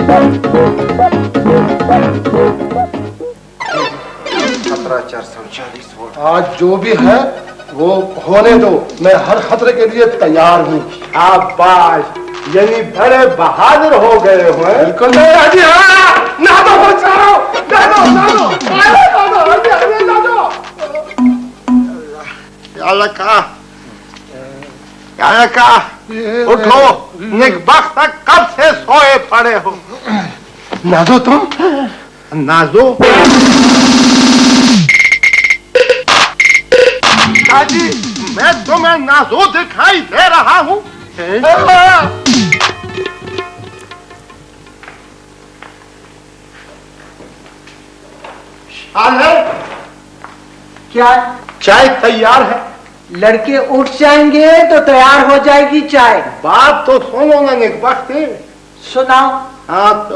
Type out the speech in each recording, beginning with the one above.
1740 vote. आज जो भी है वो होने दो, मैं हर खतरे के लिए तैयार हूँ। शाबाश, यानी बड़े बहादुर हो गए हो। बिल्कुल नहीं राजी। ना दो उठो, निकबख्त तक कब से सोए पड़े हो। नाजो तुम नाजो दादी, मैं तुम्हें नाजो दिखाई दे रहा हूँ। क्या चाय तैयार है? लड़के उठ जाएंगे तो तैयार हो जाएगी चाय। बात तो सुनो ना निकबख्त। सुनाओ। हाँ तो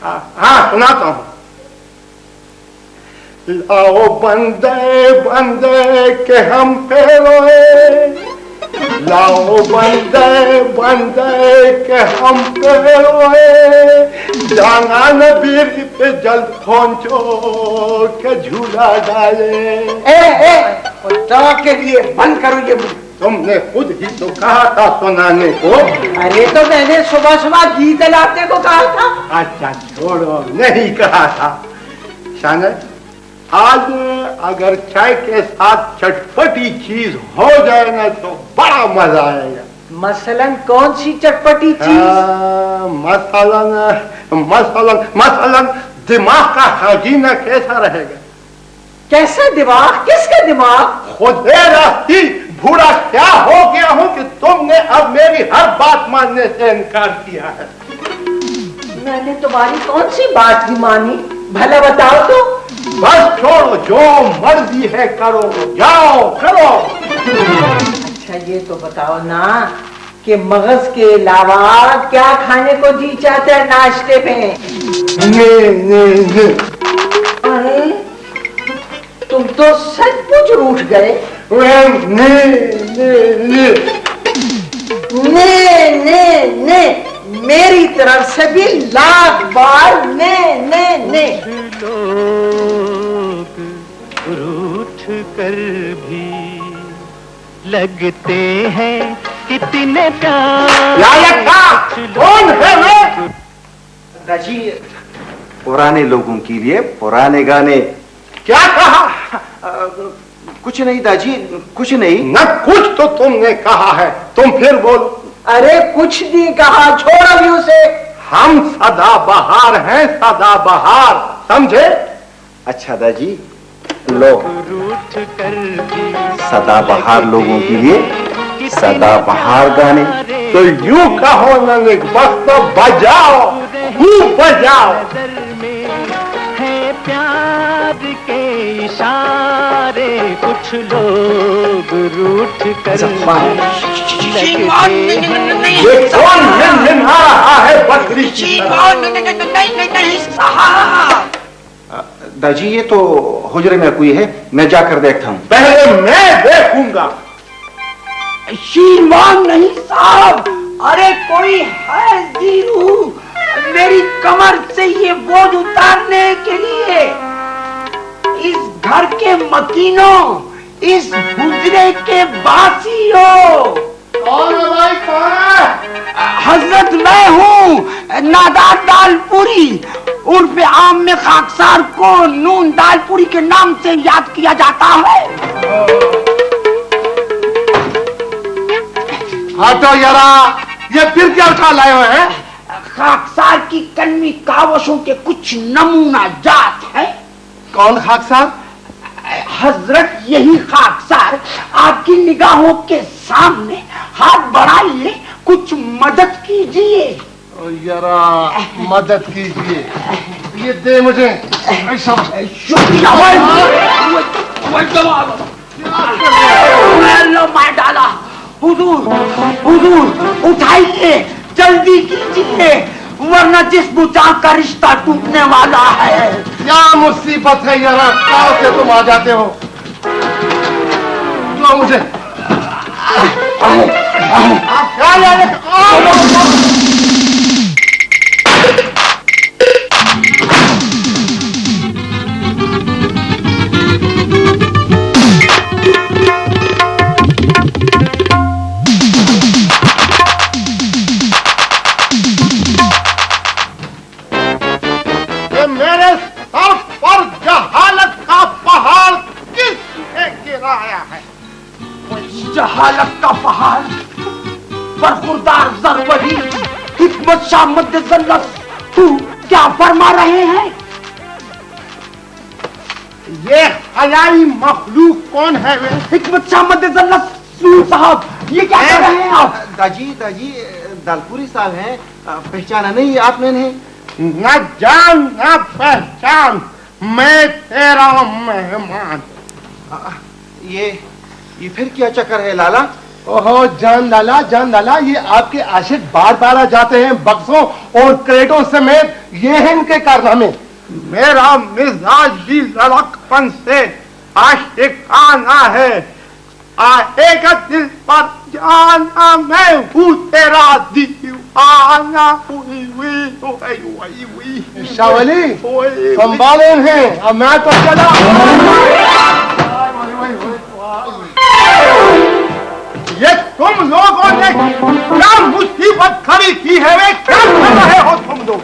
हाँ सुनाता हूँ। लाओ बंदे बंदे के हम पे रोए, लाओ बंदे बंदे के हम पे रोए, जाना नबीर पे जल्द पहुंचो के झूला डाले। के लिए बंद करो ये मुझे। तुमने खुद ही तो कहा था सुनाने को। अरे तो मैंने सुबह सुबह घी जलाते को कहा था। अच्छा छोड़ो, नहीं कहा था। शानर, आज अगर चाय के साथ चटपटी चीज हो जाए ना तो बड़ा मजा आएगा। मसलन कौन सी चटपटी चीज? मसलन दिमाग का खजीना कैसा रहेगा? कैसा दिमाग? किसका दिमाग? खुदे रास्ती बूढ़ा क्या हो गया हूँ कि तुमने अब मेरी हर बात मानने से इनकार किया है। मैंने तुम्हारी कौन सी बात ही मानी? भला बताओ तो। बस छोड़ो, जो मर्जी है करो, जाओ करो। अच्छा ये तो बताओ ना कि मगज के अलावा क्या खाने को जी चाहते हैं नाश्ते में? अरे तुम तो सचमुच रूठ गए। ने मेरी तरफ से भी लाख बार ने। लोग रूठ कर भी लगते हैं कितने प्यार। कौन है मैं? राजी, पुराने लोगों के लिए पुराने गाने। क्या कहा? कुछ नहीं दाजी, कुछ नहीं। न कुछ तो तुमने कहा है, तुम फिर बोलो। अरे कुछ नहीं कहा, छोड़ अभी उसे। हम सदा बहार हैं, सदा बहार, समझे? अच्छा दादी, लो सदा बहार लोगों के लिए सदा बहार गाने। तो यूं कहो ना, बस तो बजाओ, खूब बजाओ। है प्यार के इशारे कुछ लोग रूठ कर ये कौन मिन आ रहा है बकरी की तरह? नहीं साहब। दाजी ये तो हुजरे में कोई है, मैं जाकर देखता हूँ। पहले मैं देखूंगा। शीलवान नहीं साहब, अरे कोई है जीरू मेरी कमर से ये बोझ उतारने के लिए। इस घर के मकीनों, इस हुजरे के बासियों। कौन है भाई, कौन है? हजरत मैं हूँ नादार दालपुरी, उर्फ आम में खाकसार को नून दालपुरी के नाम से याद किया जाता है। हाँ तो यारा, ये फिर क्या उठा लाए हुए हैं? खाकसार की कलमी कावशों के कुछ नमूना जात है। कौन खाकसार? हजरत यही खाकसार आपकी निगाहों के सामने हाथ बढ़ाइए, कुछ मदद कीजिए। यारा मदद कीजिए, ये दे मुझे। ऐसा शुक्रिया। मैं डाला। हुजूर हुजूर उठाइए, जल्दी कीजिए, वरना जिस्म जान का रिश्ता टूटने वाला है। क्या मुसीबत है यारा, कहाँ से तुम आ जाते हो? लो मुझे। जहालत का पहाड़, बरखुरदार ज़रवही, हिकमत शाह मद्दज़ल्लत, तू क्या फरमा रहे हैं? ये हयाई मखलूक कौन है वे? हिकमत शाह मद्दज़ल्लत साहब, ये क्या कर रहे हैं आप? दाजी दालपुरी साहब हैं, पहचाना नहीं आपने? नहीं, न जान न पहचान, मैं तेरा मेहमान। ये फिर क्या चक्कर है लाला? ओहो जान लाला, ये आपके आशिक बार बार आ जाते हैं बक्सों और क्रेटों समेत, ये हैं इनके कारनामे। मेरा मिजाज भी लड़कपन से आशिकाना है, आएगा दिल पर जाना, मैं हूँ तेरा दीवाना। शावली संभाले हैं, अब मैं तो चला। ये तुम लोगों ने क्या मुसीबत खड़ी की है? वे क्या कर रहे हो तुम लोग?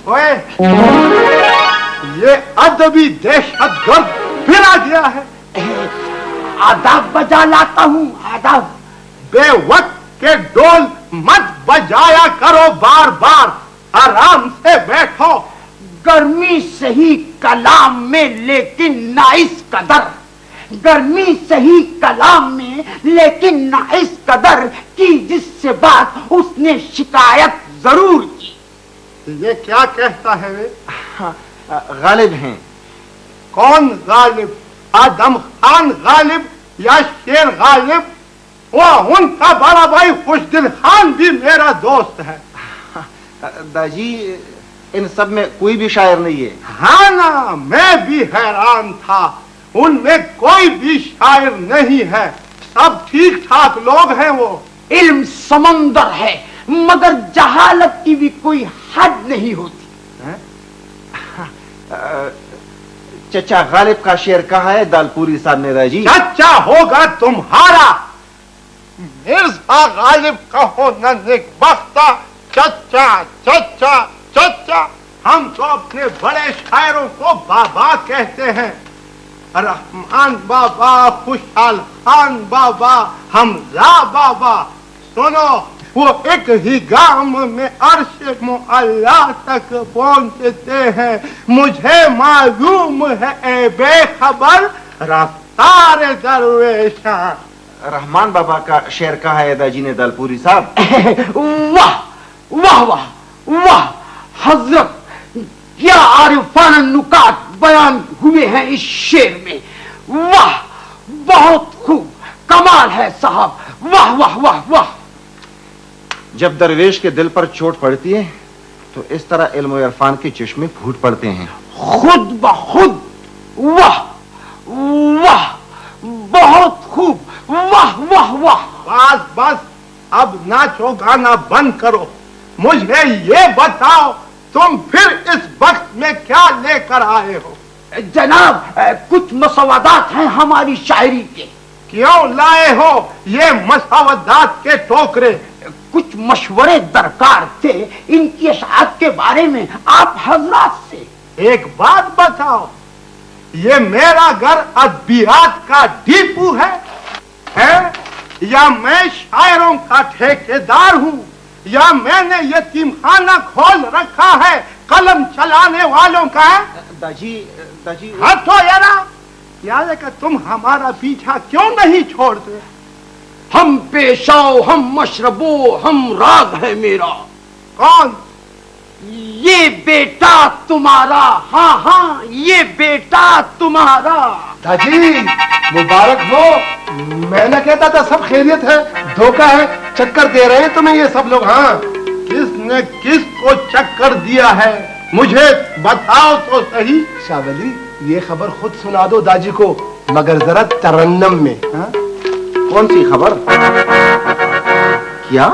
ओए, ये अदबी दहशतगर्द फिर आ गया है। आदाब बजा लाता हूँ, आदाब। बेवक्त के डोल मत बजाया करो बार बार, आराम से बैठो। गर्मी सही कलाम में लेकिन ना इस कदर, गर्मी सही कलाम में लेकिन ना इस कदर की जिससे बात उसने शिकायत जरूर की। ये क्या कहता है वे? गालिब हैं। कौन गालिब? आदम खान गालिब या शेर गालिब? वो उनका बड़ा भाई खुशदिल खान भी मेरा दोस्त है। दाजी इन सब में कोई भी शायर नहीं है। हाँ ना, मैं भी हैरान था, उनमें कोई भी शायर नहीं है, सब ठीक ठाक लोग हैं। वो इल्म समंदर है मगर जहालत की भी कोई हद नहीं होती। चचा गालिब का शेर कहाँ है दालपुरी साहब ने? दाजी चचा होगा तुम्हारा, मिर्जा गालिब कहो न नेकबख्ता, चचा चचा चचा। हम तो अपने बड़े शायरों को बाबा कहते हैं, रहमान बाबा, खुशहाल खान बाबा, हमजा बाबा। सुनो, वो एक ही गाम में अर्श मुअल्ला तक पहुंचते हैं, मुझे मालूम है ए बेखबर रफ्तार दरवेशां। रहमान बाबा का शेर कहाँ है दाजी ने दालपुरी साहब? वाह वाह वाह वाह हजरत, क्या आरिफाना नुकात बयान हुए हैं इस शेर में। वाह, बहुत खूब, कमाल है साहब, वाह वाह वाह वाह। जब दरवेश के दिल पर चोट पड़ती है तो इस तरह इल्म और इरफान के चश्मे फूट पड़ते हैं खुद ब खुद। वाह वाह, बहुत खूब, वाह वाह वाह। बस बस, अब नाचो गाना बंद करो, मुझे ये बताओ तुम फिर इस वक्त में क्या लेकर आए हो? जनाब, कुछ मसवादात हैं हमारी शायरी के। क्यों लाए हो ये मसवादात के टोकरे? कुछ मशवरे दरकार थे इनकी अशात के बारे में आप हजरात से। एक बात बताओ, ये मेरा घर अदबियात का डिपू है या मैं शायरों का ठेकेदार हूँ, या मैंने यतीमखाना खोल रखा है कलम चलाने वालों का? दाजी हटो यारा, यार कि तुम हमारा पीछा क्यों नहीं छोड़ते? हम पेशाओ, हम मशरबो, हम राग है मेरा। कौन? ये बेटा तुम्हारा, हाँ हाँ ये बेटा तुम्हारा। दादी मुबारक हो, मैं ना कहता था सब खैरियत है, धोखा है, चक्कर दे रहे हैं तुम्हें ये सब लोग। हाँ, किसने किसको चक्कर दिया है मुझे बताओ तो सही। शावली, ये खबर खुद सुना दो दादी को, मगर जरा तरन्नम में। हाँ? कौन सी खबर? क्या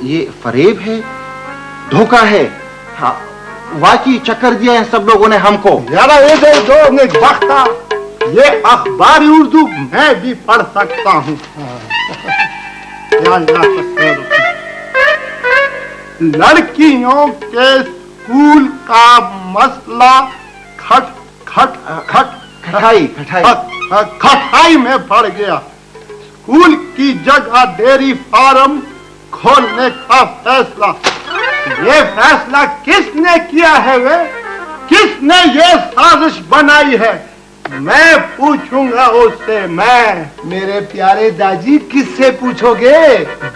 ये फरेब है, धोखा है? हाँ, वाकई चक्कर दिया है सब लोगों ने हमको। यारा ये दो ने बख्ता, ये अखबारी उर्दू मैं भी पढ़ सकता हूँ। लड़कियों के स्कूल का मसला खट खट खट खटाई खटाई में पड़ गया। स्कूल की जगह डेयरी फार्म खोलने का फैसला। ये फैसला किसने किया है वे? किसने ये साजिश बनाई है? मैं पूछूंगा उससे। मैं मेरे प्यारे दाजी किससे पूछोगे?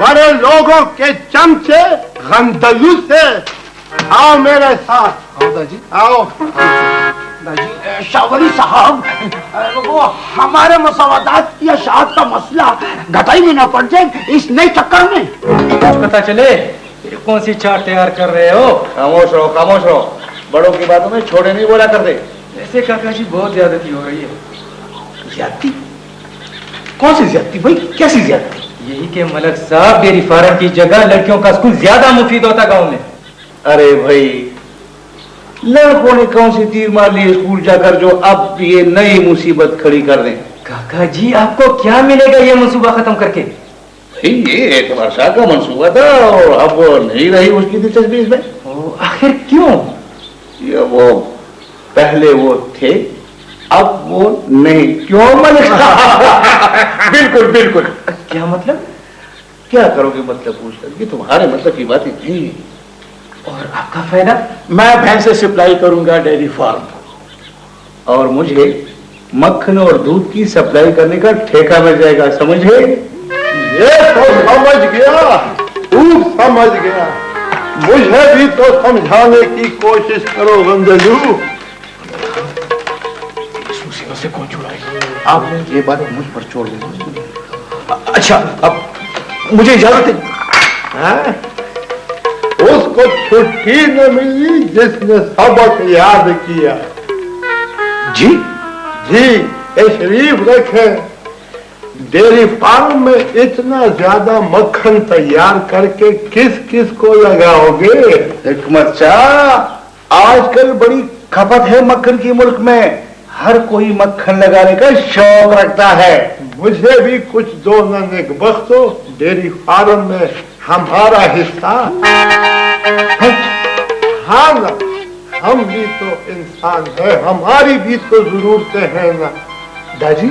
बड़े लोगों के चमचे गंदलू से। आओ मेरे साथ। आओ दाजी। आओ। शावरी साहब, वो हमारे मसवादात या शाद का मसला घटाई में न पड़ जाए इस नए चक्कर में। पता चले ये कौन सी चाट तैयार कर रहे हो? खामोश रहो, खामोश रहो। बड़ों की बातों में छोटे नहीं बोला करते। ऐसे काका जी बहुत ज्यादती हो रही है। ज्यादती? कौन सी ज्यादती भाई? कैसी ज्यादती? यही के मलक साहब डेयरी फार्म की जगह लड़कियों का स्कूल ज्यादा मुफीद होता गाँव में। अरे भाई, लड़कों ने कौन सी तीर मार ली स्कूल जाकर जो अब ये नई मुसीबत खड़ी कर दें? काका जी आपको क्या मिलेगा ये मंसूबा खत्म करके? ये एक वर्षा का मंसूबा था और अब नहीं रही उसकी दिलचस्पी इसमें। आखिर क्यों? ये वो पहले वो थे, अब वो नहीं। क्यों मलिक साहब? बिल्कुल बिल्कुल। क्या मतलब? क्या करोगे मतलब पूछ कर? ये तुम्हारे मतलब की बात ही नहीं। और आपका फायदा? मैं भैंसे सप्लाई करूंगा डेयरी फार्म और मुझे मक्खन और दूध की सप्लाई करने का ठेका मिल जाएगा, समझे? ये तो समझ गया, खूब समझ गया। मुझे भी तो समझाने की कोशिश करो गंदलू। इस मुसीबत से कौन छुड़ाएगा? आप ये बात मुझ पर छोड़ दें। अच्छा, अब मुझे इजाजत है। उसको छुट्टी न मिली जिसने सबक याद किया। जी जी, तशरीफ रखें। डेयरी फार्म में इतना ज्यादा मक्खन तैयार करके किस किस को लगाओगे? हिकमत शाह, आजकल बड़ी खपत है मक्खन की मुल्क में। हर कोई मक्खन लगाने का शौक रखता है। मुझे भी कुछ दो न एक बख्शो। डेयरी फार्म में हमारा हिस्सा। हाँ ना, हम भी तो इंसान है, हमारी भी तो जरूरतें हैं ना। दाजी,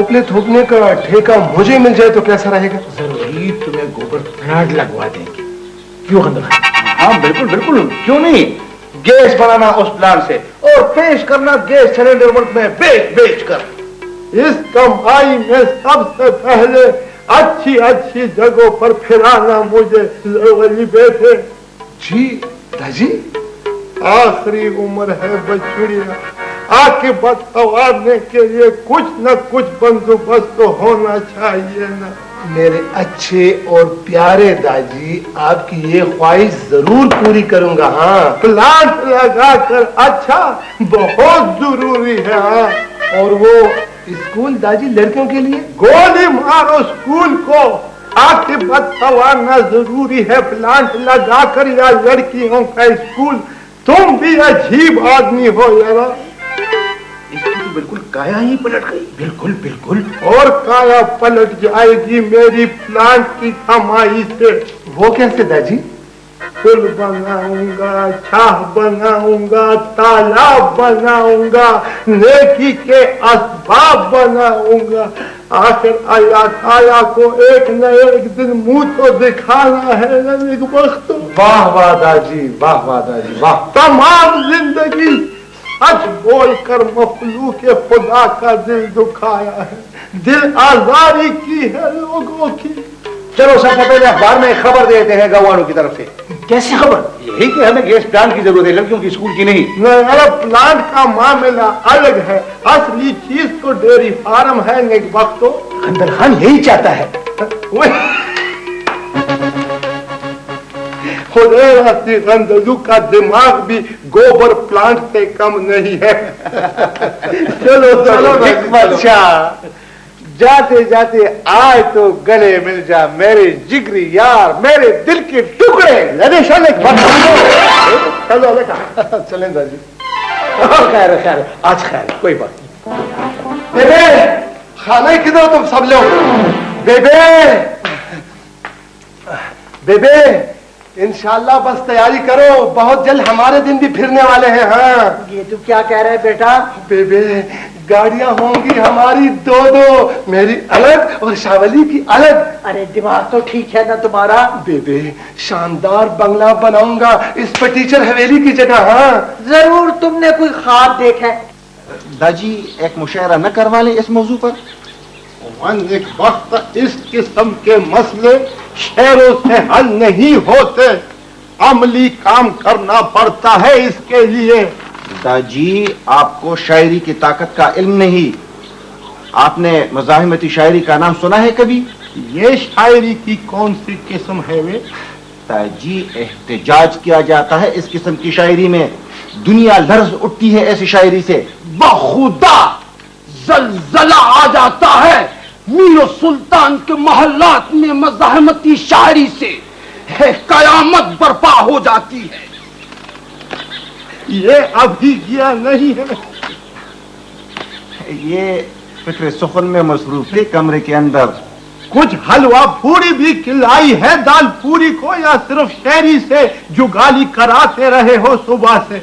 उपले थोपने का ठेका मुझे मिल जाए तो कैसा रहेगा? जरूरी तुम्हें गोबर प्लांट लगवा देंगे। क्यों गंदल? हाँ बिल्कुल बिल्कुल, क्यों नहीं। गैस बनाना उस प्लांट से और पेश करना गैस सिलेंडर मुल्क में बेच बेच कर। इस कमाई में सबसे पहले अच्छी अच्छी जगहों पर फिराना मुझे जरूरी बेटे। जी दाजी, आखिरी उम्र है बछड़िया, आकिबत संवारने के लिए कुछ न कुछ बंदोबस्त तो होना चाहिए ना। मेरे अच्छे और प्यारे दाजी, आपकी ये ख्वाहिश जरूर पूरी करूंगा। हाँ, प्लांट लगाकर अच्छा बहुत जरूरी है। हाँ, और वो स्कूल दाजी लड़कियों के लिए? गोली मारो स्कूल को, आकिबत संवारना जरूरी है प्लांट लगाकर या लड़कियों का स्कूल। तुम भी अजीब आदमी हो यार। इसकी तो बिल्कुल काया ही पलट गई। बिल्कुल बिल्कुल। और काया पलट जाएगी मेरी प्लांट की कमाई से। वो कैसे दाजी? पुल बनाऊंगा, छाह बनाऊंगा, तालाब बनाऊंगा, नेकी के असबाब बनाऊंगा। आखिर अल्लाह ताला को एक न एक दिन मुंह तो दिखाना है ना एक वक्त। वाह वाह दाजी, वाह वाह दाजी, वाह। तमाम जिंदगी सच बोलकर मखलूक खुदा का दिल दुखाया है, दिल आजारी की है लोगों की। चलो सबसे पहले अखबार में खबर देते हैं गवानों की तरफ से। कैसी खबर? यही कि हमें गैस प्लांट की जरूरत है, लड़कियों की स्कूल की नहीं। नहीं, प्लांट का मामला अलग है। असली चीज तो डेयरी फार्म है। एक वक्त तो अंदर खान यही चाहता है। गंदलू का दिमाग भी गोबर प्लांट से कम नहीं है। चलो चलो हिकमत शाह, जाते जाते आए तो गले मिल जा मेरे जिगरी यार, मेरे दिल के टुकड़े। अरे चले चलो बेटा, चलें दाजी। खैर खैर, आज खैर कोई बात नहीं। बेबे, खाना किधर तुम सब लोग? बेबे, बेबे, इंशाल्लाह बस तैयारी करो, बहुत जल्द हमारे दिन भी फिरने वाले हैं। हाँ ये तू क्या कह रहा है बेटा? बेबे, गाड़ियां होंगी हमारी दो दो, मेरी अलग और शावली की अलग। अरे दिमाग तो ठीक है ना तुम्हारा? बेबे शानदार बंगला बनाऊंगा इस पर टीचर हवेली की जगह। हाँ जरूर तुमने कोई ख्वाब देखा है। दाजी एक मुशायरा न करवा ले इस मौजू पर? एक वक्त इस किस्म के मसले शेरों से हल नहीं होते, अमली काम करना पड़ता है इसके लिए। दाजी आपको शायरी की ताकत का इल्म नहीं। आपने मज़ाहिमती शायरी का नाम सुना है कभी? ये शायरी की कौन सी किस्म है वे? दाजी एहतजाज किया जाता है इस किस्म की शायरी में, दुनिया लर्ज उठती है ऐसी शायरी से। बखुदा जलजला आ जाता है मीर सुल्तान के महल्लात में मज़ाहमती शायरी से, कयामत बर्पा हो जाती है। ये अभी गया नहीं है, ये फिक्र सुखन में मसरूफ है कमरे के अंदर। कुछ हलवा पूरी भी खिलाई है दाल पूरी को, या सिर्फ शायरी से जुगाली कराते रहे हो सुबह से?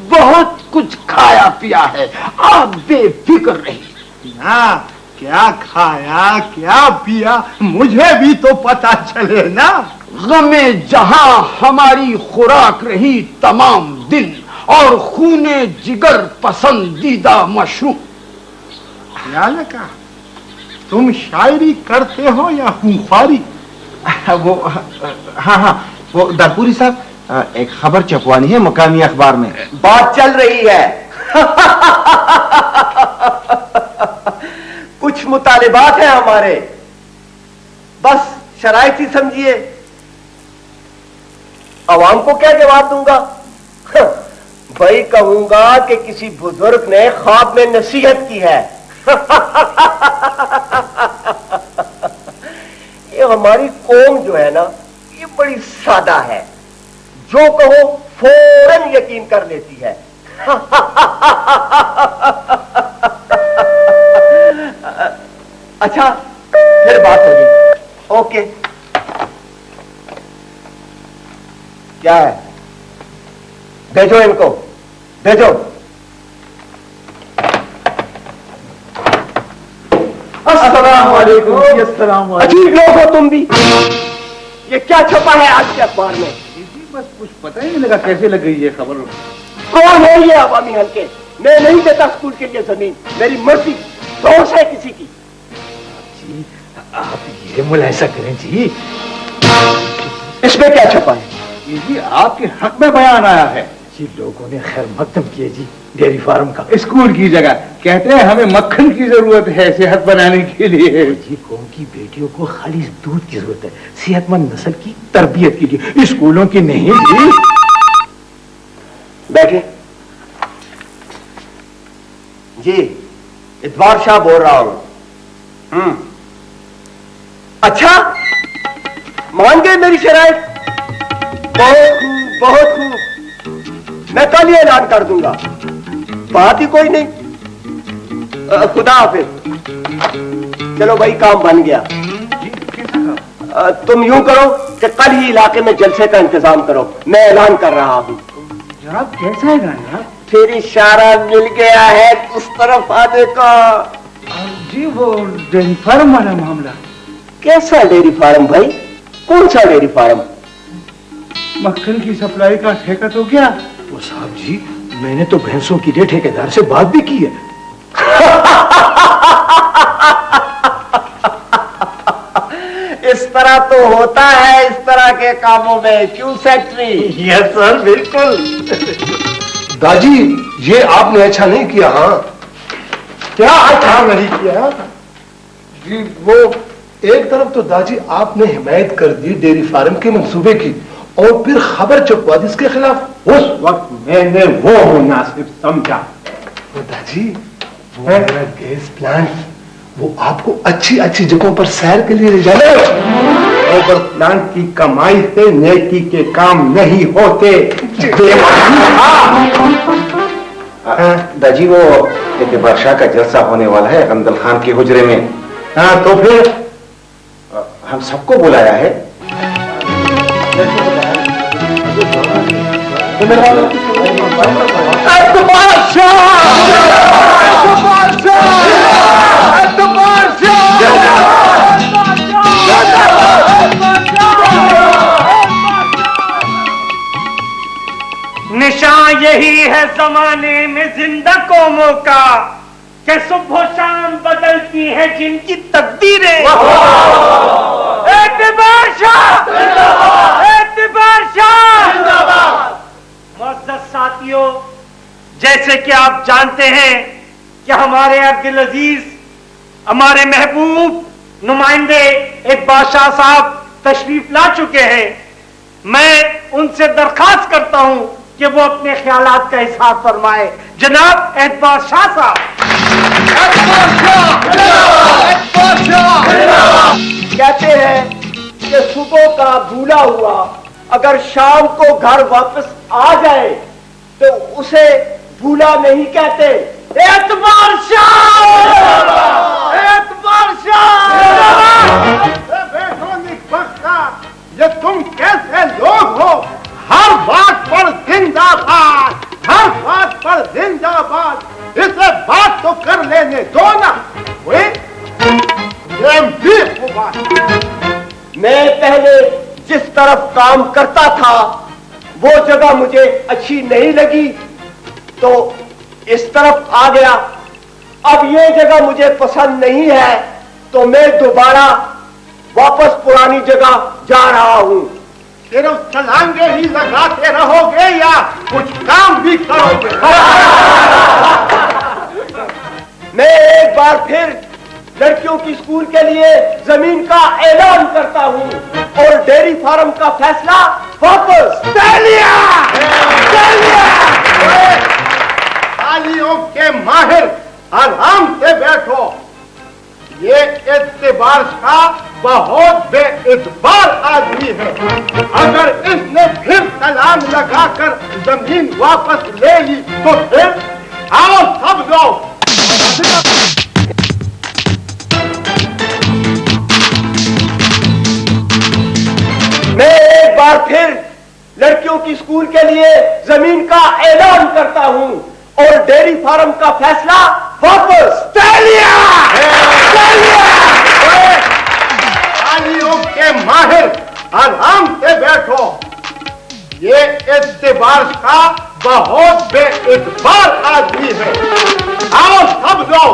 बहुत कुछ खाया पिया है, आप बेफिक्र रहिए। ना क्या खाया क्या पिया मुझे भी तो पता चले ना। गमे जहां हमारी खुराक रही तमाम दिन, और खूने जिगर पसंदीदा मशरूब। क्या लगा तुम शायरी करते हो या खूंखारी? वो हाँ हाँ वो दरपुरी साहब एक खबर छपवानी है मुकामी अखबार में। बात चल रही है। कुछ मुतालिबात हैं हमारे, बस शराइत ही समझिए। अवाम को क्या जवाब दूंगा? भाई कहूंगा कि किसी बुजुर्ग ने ख्वाब में नसीहत की है। ये हमारी कौम जो है ना, ये बड़ी सादा है, जो कहो फौरन यकीन कर लेती है। अच्छा फिर बात होगी। ओके क्या है? भेजो इनको, भेजो। अस्सलाम। अजीब लोग हो तुम भी। ये क्या छपा है आज के अखबार में? बस कुछ पता ही नहीं लगा कैसे लग गई ये खबर। कौन है ये अवामी हल्के? मैं नहीं देता स्कूल के लिए जमीन, मेरी मर्जी, दोष है किसी की। जी आप ये मुलाहिजा करें जी, इसमें क्या छपा है? ये जी आपके हक में बयान आया है। जी लोगों ने खैर मकदम किए जी डेयरी फार्म का। स्कूल की जगह कहते हैं हमें मक्खन की जरूरत है सेहत बनाने के लिए। जी कौम की बेटियों को खालिस दूध की जरूरत है सेहतमंद नस्ल की तरबियत के लिए, स्कूलों की नहीं जी। बैठे जी, इतवार शाह बोल रहा हूं। अच्छा मान गए मेरी शराइत? बहुत खूब बहुत खूब, मैं कल ही ऐलान कर दूंगा, बात ही कोई नहीं। खुदा हाफिज। चलो भाई काम बन गया। तुम यूं करो कि कल ही इलाके में जलसे का इंतजाम करो, मैं ऐलान कर रहा हूं। जनाब कैसा है गाना? फिर इशारा मिल गया है उस तरफ आने का। जी वो डेयरी फार्म वाला मामला। कैसा डेयरी फार्म भाई? कौन सा डेयरी फार्म? मक्खन की सप्लाई का ठेका तो क्या? वो साहब जी मैंने तो भैंसों के लिए ठेकेदार से बात भी की है। इस तरह तो होता है इस तरह के कामों में, क्यों सेक्रेटरी? यस सर बिल्कुल। दादी ये आपने अच्छा नहीं किया। हाँ क्या अच्छा नहीं किया? जी वो एक तरफ तो दादी आपने हिमायत कर दी डेयरी फार्म के मंसूबे की, और फिर खबर छपवा दी इसके खिलाफ। उस वक्त मैंने वो मुनासिब समझा। दादी वो मेरा गैस प्लांट, वो आपको अच्छी अच्छी जगहों पर सैर के लिए ले जाना है। ओवर प्लांट की कमाई से नेकी के काम नहीं होते। दाजी वो एक वर्षा का जलसा होने वाला है गंदल खान के हुजरे में। हाँ तो फिर हम सबको बुलाया है। बादशाह निशान यही है जमाने में जिंदा कौमों का कि सुबह शाम बदलती है जिनकी तकदीरें। एतबार शाह, एतबार शाह। मुअज़्ज़ज़ साथियों, जैसे कि आप जानते हैं कि हमारे अब्दुल अजीज, हमारे महबूब नुमाइंदे एक बादशाह साहब तशरीफ ला चुके हैं। मैं उनसे दरखास्त करता हूं कि वो अपने ख्यालात का इजहार फरमाए। जनाब एतबार शाह साहब। कहते हैं कि सुबह का भूला हुआ अगर शाम को घर वापस आ जाए तो उसे भूला नहीं कहते। एतबार शाह, एतबार शाह। ये तुम कैसे लोग हो? हर बात पर जिंदाबाद, हर बात पर जिंदाबाद। इसे बात तो कर लेने दो ना। ये भी हुआ। मैं पहले जिस तरफ काम करता था वो जगह मुझे अच्छी नहीं लगी तो इस तरफ आ गया। अब ये जगह मुझे पसंद नहीं है तो मैं दोबारा वापस पुरानी जगह जा रहा हूं। सिर्फ छलांगे ही लगाते रहोगे या कुछ काम भी करोगे? मैं एक बार फिर लड़कियों की स्कूल के लिए जमीन का ऐलान करता हूं और डेयरी फार्म का फैसला वापस तालियों के माहिर, आराम से बैठो। ये एतबार शाह बहुत बेइतबार आदमी है। अगर इसने फिर सलाम लगाकर जमीन वापस ले ली तो फिर आओ सब लोग। मैं एक बार फिर लड़कियों की स्कूल के लिए जमीन का ऐलान करता हूं और डेयरी फार्म का फैसला वापस। तालियों के माहिर, आराम से बैठो। ये एतबार शाह बहुत बेइतबार आदमी है। आओ सब लोग।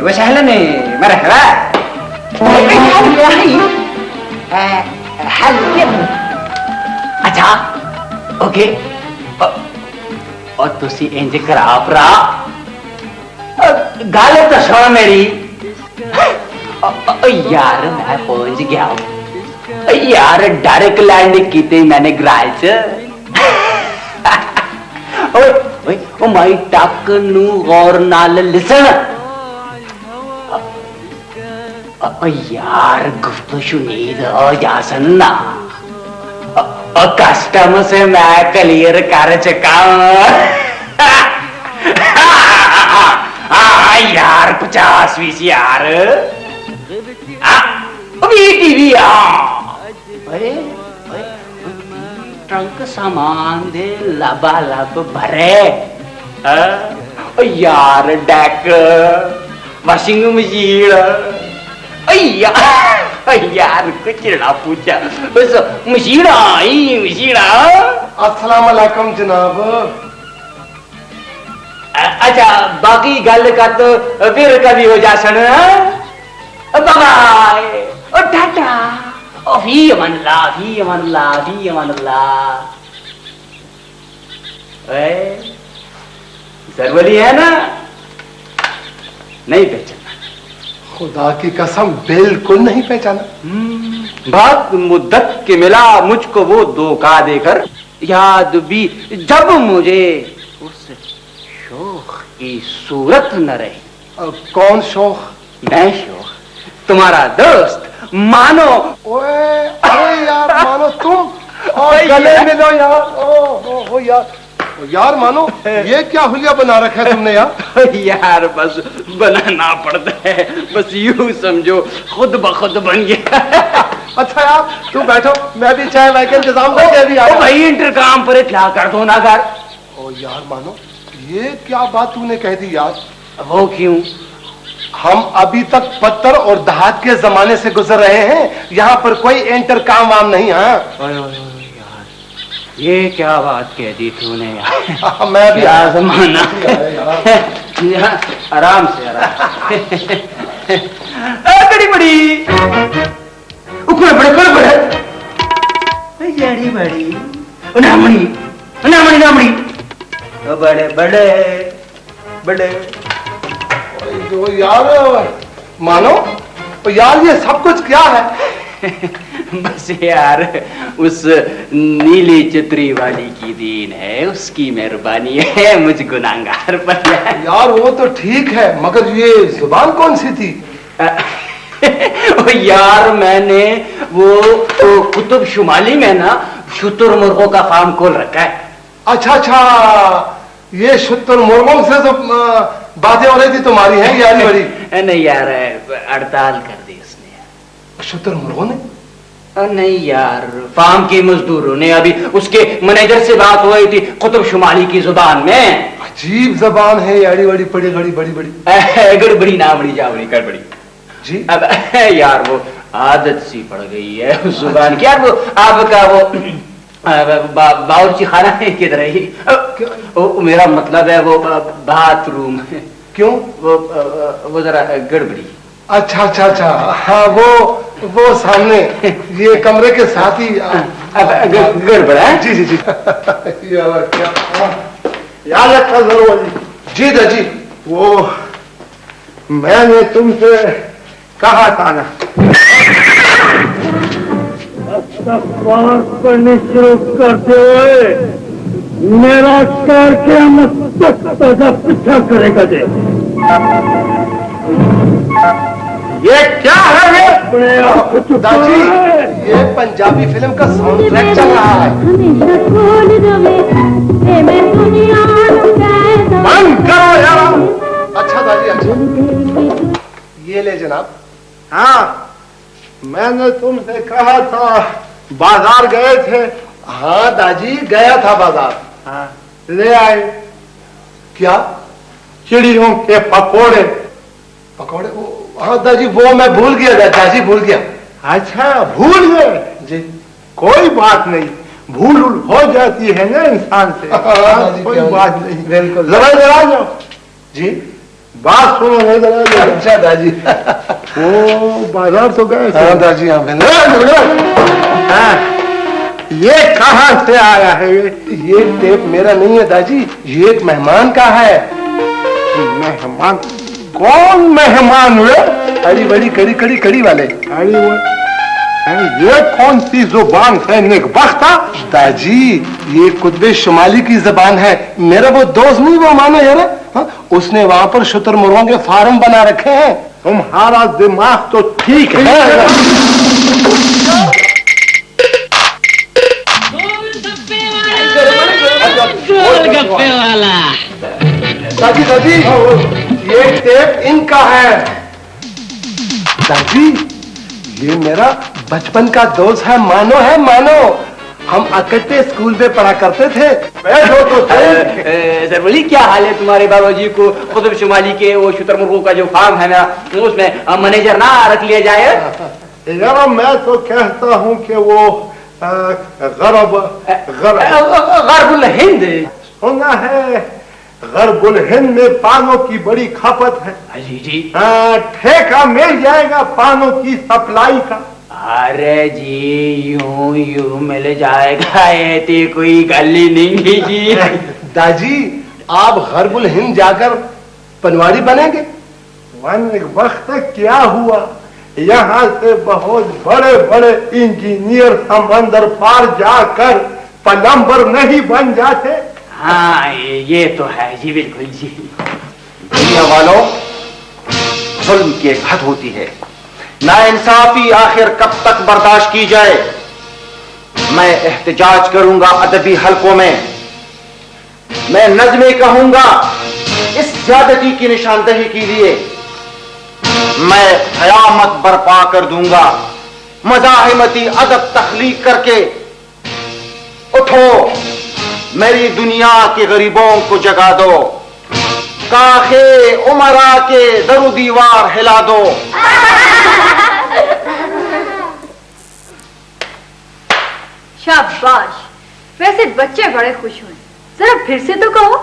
वसहलन मरहबा। अच्छा ओके। और तुसी इंज करा भरा गल तो सुन मेरी। यार मैं पहुंच गया यार, डायरेक्ट लैंड की मैंने गराज च। माई टक नू गौर नाल लिसन। यार गुफ्तगू शुनीद हो जा सन्ना। कस्टम से मैं क्लियर कर चुका हूं। यार 50 20 यार टीवी। अरे ट्रंक सामान दे लबा लब भरे। यार डेक, वॉशिंग मशीन। यार कुछ ना पूछा, मशीन आई मशीन। अस्सलाम वालेकुम जनाब। अच्छा बाकी गल का तो फिर कभी हो जा सन। बाय और टाटा। फी अमान अल्लाह, फी अमान अल्लाह, फी अमान अल्लाह। सरवली है ना? नहीं पहचाना। खुदा की कसम बिल्कुल नहीं पहचाना। बहुत मुद्दत के मिला मुझको वो धोखा देकर। याद भी जब मुझे उस शोख की सूरत न रही। कौन शोख? मैं शोख, तुम्हारा दोस्त मानो। ओए अरे यार मानो तुम, और गले मिलो यार। ओ यार मानो, ये क्या हुलिया बना रखा है तुमने यार? यार बस बनाना पड़ता है, बस यूं समझो खुद ब खुद बन गया। अच्छा यार तू बैठो, मैं भी चाय वाय का इंतजाम करके अभी आ। भाई इंतकाम पर क्या कर दो ना कर। ओ यार मानो, ये क्या बात तूने कह दी यार? वो क्यों? हम अभी तक पत्थर और धात के जमाने से गुजर रहे हैं, यहाँ पर कोई इंटरकाम वाम नहीं। हाँ ये क्या बात कह दी तूने यार? मैं भी क्या जमाना। आराम से बड़ी बड़ी ऊपर बड़े बड़े बड़े जड़ी बड़ी नामड़ी नामड़ी नामड़ी बड़े बड़े बड़े। जो यार मानो, यार ये सब कुछ क्या है? बस यार उस नीली चित्री वाली की दीन है, उसकी मेहरबानी है मुझ गुनाहगार पर। यार वो तो ठीक है, मगर ये जुबान कौन सी थी? यार मैंने वो कुतुब शुमाली में ना शुतुरमुर्गों का फार्म खोल रखा है। अच्छा, ये शुतुरमुर्गों से जो बातें हो रही थी तुम्हारी है यारी बड़ी? नहीं यार, हड़ताल कर दी उसने। शुतुरमुर्गों ने? नहीं यार, फार्म के मजदूरों ने। अभी उसके मैनेजर से बात हुई थी कुतुब शुमाली की जुबान में। अजीब जबान है यारी बड़ी, बड़ी बड़ी बड़ी बड़ी गड़बड़ी ना बड़ी जावड़ी गड़बड़ी जी। अब यार वो आदत सी पड़ गई है उस जुबान की। यार वो आपका वो बावर्ची खाना है किधर है? मेरा मतलब है वो बाथरूम। क्यों? वो जरा गड़बड़ी। अच्छा अच्छा अच्छा, हाँ वो सामने ये कमरे के साथ ही गड़बड़ है। जी जी जी। याद रखा जरूर जी दाजी। वो मैंने तुमसे कहा था ना, पढ़ने शुरू करते हुए मेरा कार क्या मतलब पीछा करेगा दे। ये क्या है? ये दादी, ये पंजाबी फिल्म का साउंड ट्रैक चल रहा है। बंद करो यार। अच्छा दादी, अच्छा ये ले जनाब। हाँ, मैंने तुमसे कहा था बाजार गए थे। हाँ दादी, गया था बाजार। हाँ, ले आए। क्या? चिड़ियों के पकोड़े। पकौड़े? हाँ दादी, वो मैं भूल गया दादी, भूल गया। अच्छा, भूल गए जी। कोई बात नहीं, भूल हो जाती है ना इंसान से। दादी, कोई बात नहीं, बिल्कुल। जरा जरा जाओ जी, बात सुनो। नहीं जरा जाओ। अच्छा दादी। वो बाजार तो गए थे। हाँ दादी, हाँ हाँ, ये कहाँ से आया है? ये टेप मेरा नहीं है दादी, ये एक मेहमान का है। मेहमान? कौन मेहमान हुए? अड़ी बड़ी कड़ी कड़ी कड़ी वाले। अरे वो ये कौन सी जुबान है नेकबख्ता? दादी, ये कुतुब शुमाली की जबान है। मेरा वो दोस्त नहीं, वो मानो यार, हाँ, उसने वहां पर शुतुरमुर्गों के फार्म बना रखे हैं। तुम्हारा दिमाग तो ठीक है। गोलगप्पे वाला। दादी दादी, ये टेप इनका है। दादी, ये मेरा बचपन का दोस्त है, मानो। हम इकट्ठे स्कूल में पढ़ा करते थे। सरवली, क्या हाल है तुम्हारे बाबाजी को कुतुब शुमाली के वो शुतुरमुर्गों का जो फार्म है ना, उसमें मैनेजर ना रख लिया जाए? यार मैं तो कहता हूँ कि वो गरबुल हिंद सुना है, गरबुल हिंद में पानों की बड़ी खपत है। जी जी। ठेका मिल जाएगा पानों की सप्लाई का। अरे जी, यूं मिल जाएगा, ऐसी कोई गल ही नहीं जी। दादी, आप गरबुल हिंद जाकर पनवाड़ी बनेंगे? वक्त क्या हुआ, यहाँ से बहुत बड़े बड़े इंजीनियर समंदर पार जाकर प्लम्बर नहीं बन जाते? हाँ, ये तो है जी, बिल्कुल जी। दुनिया वालों, जुल्म की एक हद होती है। नाइंसाफी आखिर कब तक बर्दाश्त की जाए। मैं एहतजाज करूंगा अदबी हलकों में, मैं नज़्में कहूंगा इस ज्यादती की निशानदही के लिए। मैं क़यामत बर्पा कर दूंगा मज़ाहिमती अदब तख्लीक करके। उठो, मेरी दुनिया के गरीबों को जगा दो, काखे उमरा के दरो दीवार हिला दो। शाबाश, वैसे बच्चे बड़े खुश हुए। जरा फिर से तो कहो।